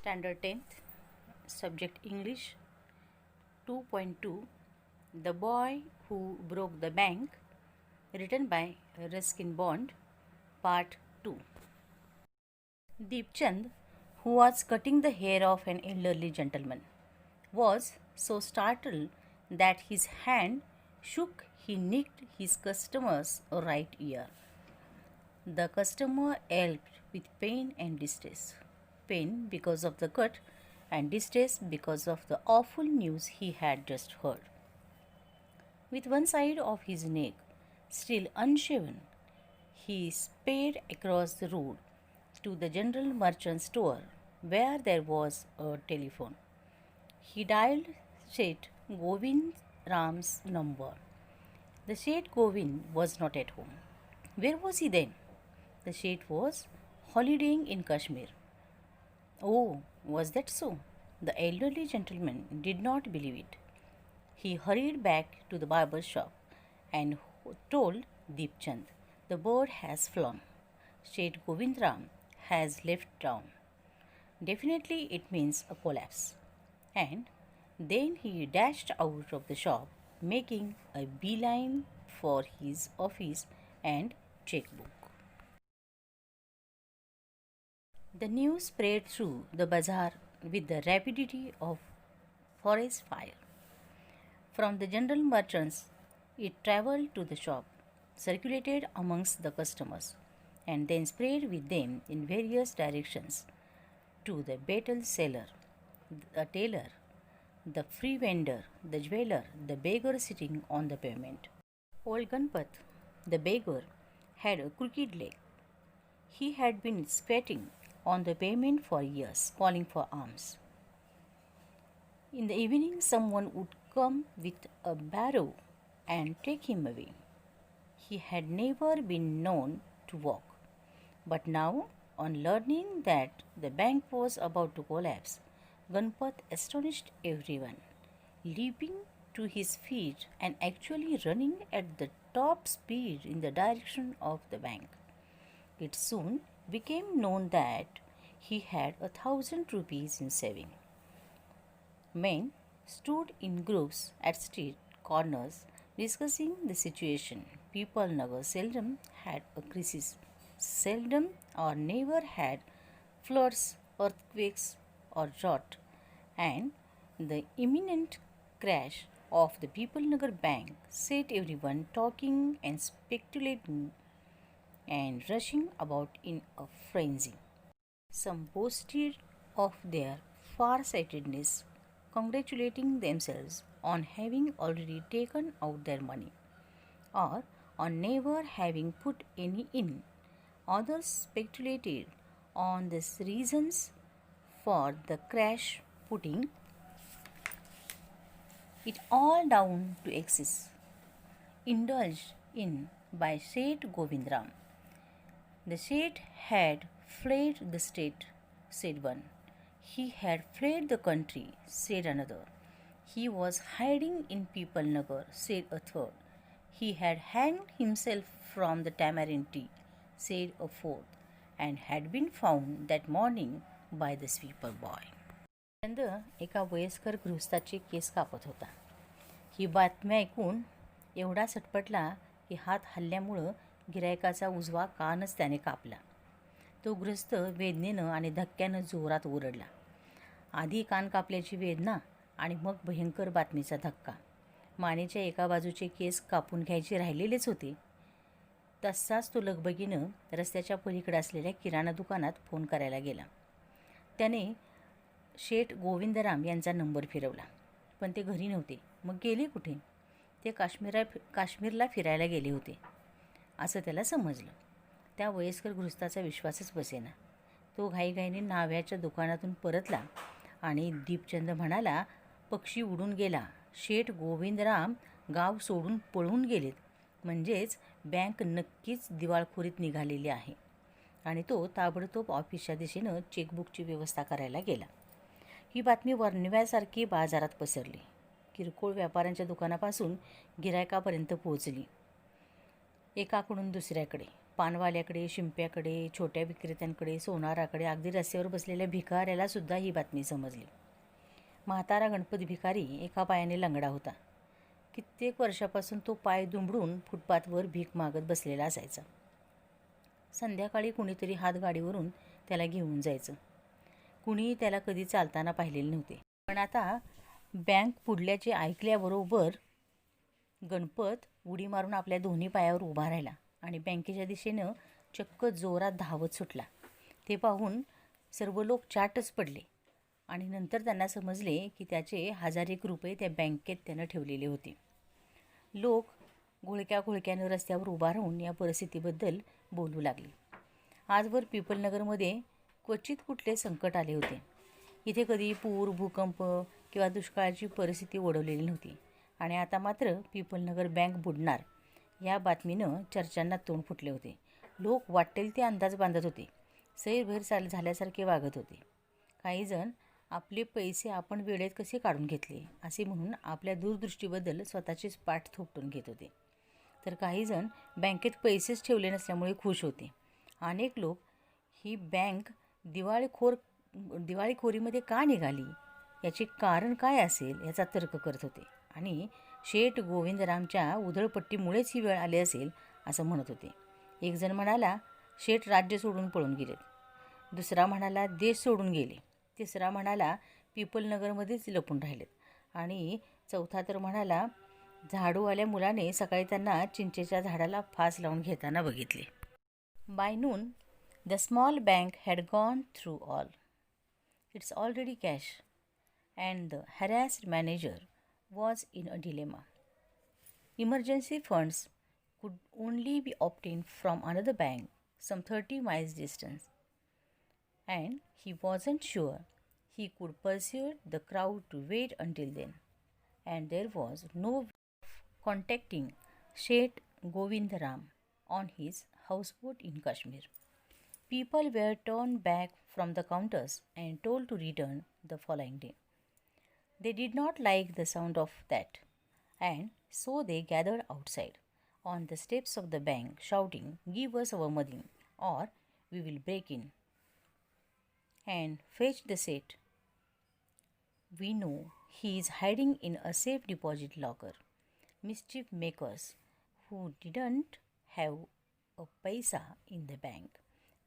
Standard 10th, Subject English 2.2 The Boy Who Broke the Bank, written by Ruskin Bond, Part 2. Deepchand, who was cutting the hair of an elderly gentleman, was so startled that his hand shook. He nicked his customer's right ear. The customer yelped with pain and distress. Pain because of the cut, and distress because of the awful news he had just heard. With one side of his neck still unshaven, he sped across the road to the general merchant store where there was a telephone. He dialed Seth Govind Ram's number. The Seth Govind was not at home. Where was he then? The Seth was holidaying in Kashmir. Oh, was that so? The elderly gentleman did not believe it. He hurried back to the barber shop and told Deepchand, "The bird has flown. Seth Govindram has left town. Definitely it means a collapse." And then he dashed out of the shop, making a beeline for his office and checkbook. The news spread through the bazaar with the rapidity of forest fire. From the general merchants, it travelled to the shop, circulated amongst the customers, and then spread with them in various directions to the betel seller, the tailor, the free vendor, the jeweler, the beggar sitting on the pavement. Old Ganpat, the beggar, had a crooked leg. He had been squatting on the pavement for years, calling for alms. In the evening, someone would come with a barrow and take him away. He had never been known to walk, but now, on learning that the bank was about to collapse, Ganpat astonished everyone, leaping to his feet and actually running at the top speed in the direction of the bank. It soon became known that he had 1,000 rupees in saving. Men stood in groups at street corners discussing the situation. People Nagar seldom had a crisis, seldom or never had floods, earthquakes, or drought, and the imminent crash of the People Nagar Bank set everyone talking and speculating and rushing about in a frenzy. Some boasted of their far-sightedness, congratulating themselves on having already taken out their money, or on never having put any in. Others speculated on the reasons for the crash, putting it all down to excess indulged in by Seth Govindram. The Seth had fled the state, said one. He had fled the country, said another. He was hiding in People Nagar, said a third. He had hanged himself from the tamarind tree, said a fourth, and had been found that morning by the sweeper boy. चंद एका वयस्कर गृहस्थाचे केस कापत होता. ही बातमी ऐकून एवढा सटपटला की हात हल्ल्यामुळं गिरायकाचा उजवा कानच त्याने कापला. तो गृहस्थ वेदनेनं आणि धक्क्यानं जोरात ओरडला. आधी कान कापल्याची वेदना आणि मग भयंकर बातमीचा धक्का. मानेच्या एका बाजूचे केस कापून घ्यायचे राहिलेलेच होते. तसाच तो लगबगीनं रस्त्याच्या पलीकडे असलेल्या किराणा दुकानात फोन करायला गेला. त्याने शेठ गोविंदराम यांचा नंबर फिरवला, पण ते घरी नव्हते. मग गेले कुठे? ते काश्मीरला फिरायला गेले होते असं त्याला समजलं. त्या वयस्कर गृहस्थाचा विश्वासच बसेना. तो घाईघाईने न्हाव्याच्या दुकानातून परतला आणि दीपचंद म्हणाला, "पक्षी उडून गेला. शेठ गोविंदराम गाव सोडून पळून गेलेत. म्हणजेच बँक नक्कीच दिवाळखोरीत निघालेली आहे." आणि तो ताबडतोब ऑफिसच्या दिशेनं चेकबुकची व्यवस्था करायला गेला. ही बातमी वर्णव्यासारखी बाजारात पसरली. किरकोळ व्यापाऱ्यांच्या दुकानापासून गिरायकापर्यंत पोहोचली. एकाकडून दुसऱ्याकडे पानवाल्याकडे, शिंप्याकडे, छोट्या विक्रेत्यांकडे, सोनाराकडे, अगदी रस्त्यावर बसलेल्या भिकाऱ्याला सुद्धा ही बातमी समजली. म्हातारा गणपत भिकारी एका पायाने लंगडा होता. कित्येक वर्षापासून तो पाय दुमडून फुटपाथवर भीक मागत बसलेला असायचा. संध्याकाळी कुणीतरी हातगाडीवरून त्याला घेऊन जायचं. कुणी त्याला कधी चालताना पाहिलेले नव्हते. पण आता बँक बुडल्याचे ऐकल्याबरोबर गणपत उडी मारून आपल्या दोन्ही पायावर उभा राहिला आणि बँकेच्या दिशेनं चक्क जोरात धावत सुटला. ते पाहून सर्व लोक चाटच पडले आणि नंतर त्यांना समजले की त्याचे 1001 रुपये त्या बँकेत त्यानं ठेवलेले होते. लोक घोळक्या घोळक्यानं रस्त्यावर उभा राहून या परिस्थितीबद्दल बोलू लागले. आजवर पिपलनगरमध्ये क्वचित कुठले संकट आले होते. इथे कधी पूर, भूकंप किंवा दुष्काळाची परिस्थिती ओढवलेली नव्हती आणि आता मात्र पिपलनगर बँक बुडणार या बातमीनं चर्चांना तोंड फुटले होते. लोक वाटेल ते अंदाज बांधत होते. सैरभैर झाल्यासारखे वागत होते. काही जण आपले पैसे आपण वेळेत कसे काढून घेतले असे म्हणून आपल्या दूरदृष्टीबद्दल स्वतःचीच पाठ थोपटून घेत होते. तर काही जण बँकेत पैसेच ठेवले नसल्यामुळे खुश होते. अनेक लोक ही बँक दिवाळीखोरीमध्ये का निघाली, याचे कारण काय असेल याचा तर्क करत होते आणि शेठ गोविंदरामच्या उधळपट्टीमुळेच ही वेळ आली असेल असं म्हणत होते. एक जण म्हणाला शेठ राज्य सोडून पळून गेलेत. दुसरा म्हणाला देश सोडून गेले. तिसरा म्हणाला पिपलनगरमध्येच लपून राहिलेत आणि चौथा तर म्हणाला झाडूवाल्या मुलाने सकाळी त्यांना चिंचेच्या झाडाला फास लावून घेताना बघितले. By noon, the small bank had gone through all its already cash, and the harassed manager was in a dilemma. Emergency funds could only be obtained from another bank some 30 miles distance, and he wasn't sure he could persuade the crowd to wait until then, and there was no way of contacting Seth Govindaram on his houseboat in Kashmir. People were turned back from the counters and told to return the following day. They did not like the sound of that, and so they gathered outside on the steps of the bank, shouting, "Give us our money, or we will break in and fetch the Seth. We know he is hiding in a safe deposit locker." Mischief makers who didn't have a paisa in the bank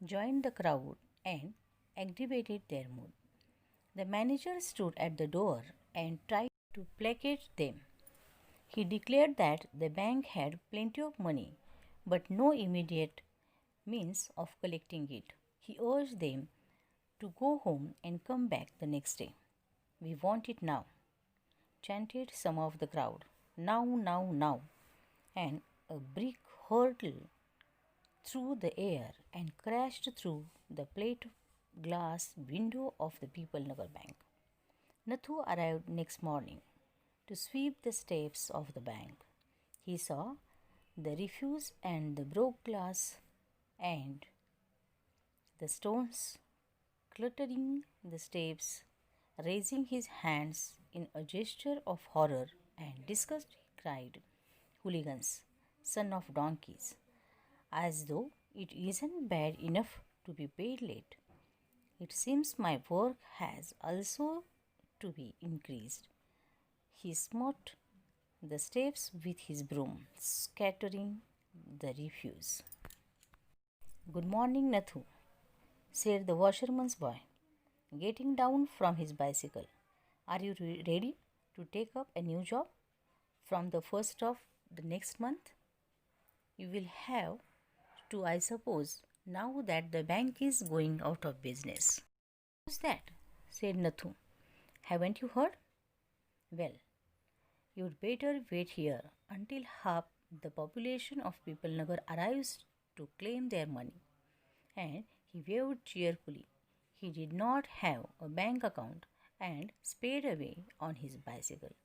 joined the crowd and aggravated their mood. The manager stood at the door and tried to placate them. He declared that the bank had plenty of money but no immediate means of collecting it. He urged them to go home and come back the next day. "We want it now," chanted some of the crowd. "Now, now, now." And a brick hurtled through the air and crashed through the plate glass window of the Pipalnagar Bank. Nathu arrived next morning to sweep the steps of the bank. He saw the refuse and the broke glass and the stones cluttering the steps. Raising his hands in a gesture of horror and disgust, he cried, "Hooligans, son of donkeys, as though it isn't bad enough to be paid late. It seems my work has also to be increased." He smote the steps with his broom, scattering the refuse. "Good morning, Nathu," said the washerman's boy, getting down from his bicycle. "Are you ready to take up a new job from the first of the next month? You will have to, I suppose, now that the bank is going out of business." "Who's that?" said Nathu. "Haven't you heard? Well, you'd better wait here until half the population of Pipalnagar arrives to claim their money." And he waved cheerfully. He did not have a bank account and sped away on his bicycle.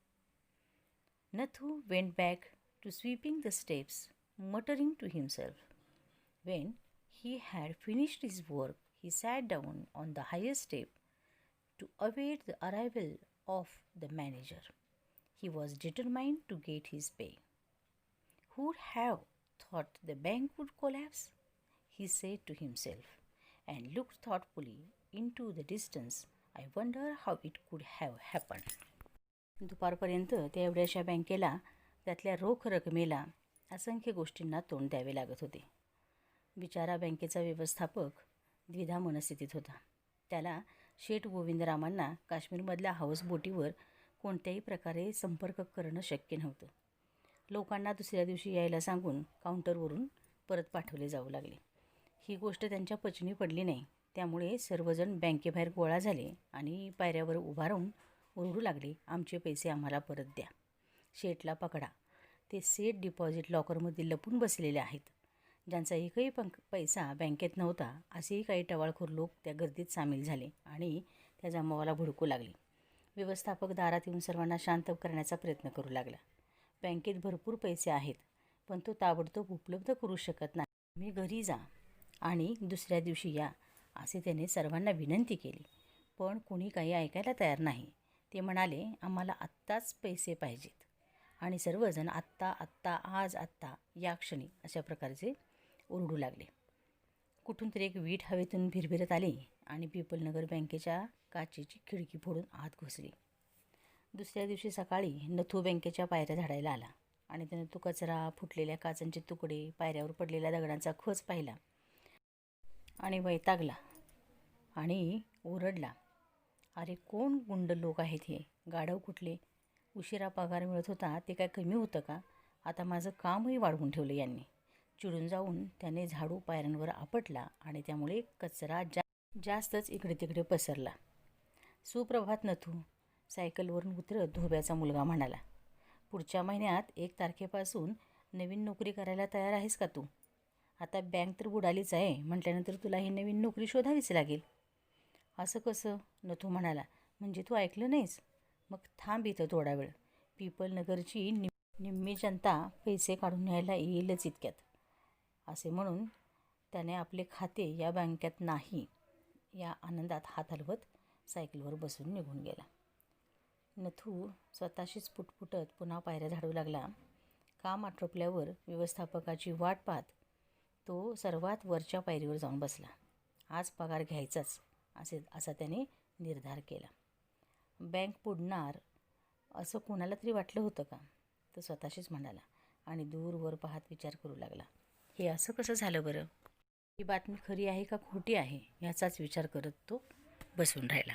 Nathu went back to sweeping the steps, muttering to himself. When he had finished his work, he sat down on the highest step to await the arrival of the manager. He was determined to get his pay. Who'd have thought the bank would collapse? he said to himself, and looked thoughtfully into the distance. I wonder how it could have happened. दुपारपर्यंत त्या एवढ्याशा बँकेला त्यातल्या रोख रकमेला असंख्य गोष्टींना तोंड द्यावे लागत होते. बिचारा बँकेचा व्यवस्थापक द्विधा मनस्थितीत होता. त्याला शेठ गोविंदरामांना काश्मीरमधल्या हाऊसबोटीवर कोणत्याही प्रकारे संपर्क करणं शक्य नव्हतं. लोकांना दुसऱ्या दिवशी यायला सांगून काउंटरवरून परत पाठवले जाऊ लागले. ही गोष्ट त्यांच्या पचनी पडली नाही. त्यामुळे सर्वजण बँकेबाहेर गोळा झाले आणि पायऱ्यावर उभा राहून ओरडू लागले, आमचे पैसे आम्हाला परत द्या. शेठला पकडा. ते सेठ डिपॉझिट लॉकरमध्ये लपून बसलेले आहेत. ज्यांचा एकही पैसा बँकेत नव्हता असेही काही टवाळखोर लोक त्या गर्दीत सामील झाले आणि त्या जमावाला भुडकू लागले. व्यवस्थापक दारात येऊन सर्वांना शांत करण्याचा प्रयत्न करू लागला. बँकेत भरपूर पैसे आहेत, पण तो ताबडतोब उपलब्ध करू शकत नाही. तुम्ही घरी जा आणि दुसऱ्या दिवशी या, असे त्याने सर्वांना विनंती केली. पण कोणी काही ऐकायला तयार नाही. ते म्हणाले, आम्हाला आत्ताच पैसे पाहिजेत. आणि सर्वजण आत्ता आत्ता आज आत्ता या क्षणी अशा प्रकारचे ओरडू लागले. कुठून तरी एक वीट हवेतून भिरभिरत आली आणि पिपलनगर बँकेच्या काचेची खिडकी फोडून आत घुसली. दुसऱ्या दिवशी सकाळी नथू बँकेच्या पायऱ्या झाडायला आला आणि त्याने तो कचरा, फुटलेल्या काचांचे तुकडे, पायऱ्यावर पडलेल्या दगडांचा खच पाहिला आणि वैतागला आणि ओरडला, अरे कोण गुंड लोक आहेत हे? गाढव कुठले? उशिरा पगार मिळत होता ते काय कमी होतं का? आता माझं कामही वाढवून ठेवलं यांनी. चिडून जाऊन त्याने झाडू पायऱ्यांवर आपटला आणि त्यामुळे कचरा जास्तच इकडे तिकडे पसरला. सुप्रभात नथू, सायकलवरून उतरत धोब्याचा मुलगा म्हणाला. पुढच्या महिन्यात 1 तारखेपासून नवीन नोकरी करायला तयार आहेस का तू? आता बँक तर बुडालीच आहे म्हटल्यानंतर तुला ही नवीन नोकरी शोधावीच लागेल. असं कसं? नथू म्हणाला. म्हणजे तू ऐकलं नाहीस? मग थांब इथं थोडा वेळ. पिपलनगरची निम्मी जनता पैसे काढून न्यायला येईलच इतक्यात. असे म्हणून त्याने आपले खाते या बँकेत नाही या आनंदात हात हलवत सायकलवर बसून निघून गेला. नथू स्वतःशीच पुटपुटत पुन्हा पायऱ्या झाडू लागला. काम आटोपल्यावर व्यवस्थापकाची वाट पाहत तो सर्वात वरच्या पायरीवर जाऊन बसला. आज पगार घ्यायचाच असा त्याने निर्धार केला. बँक बुडणार असं कोणाला तरी वाटलं होतं का? तो स्वतःशीच म्हणाला आणि दूरवर पाहत विचार करू लागला, हे असं कसं झालं बरं? ही बातमी खरी आहे का खोटी आहे याचाच विचार करत तो बसून राहिला.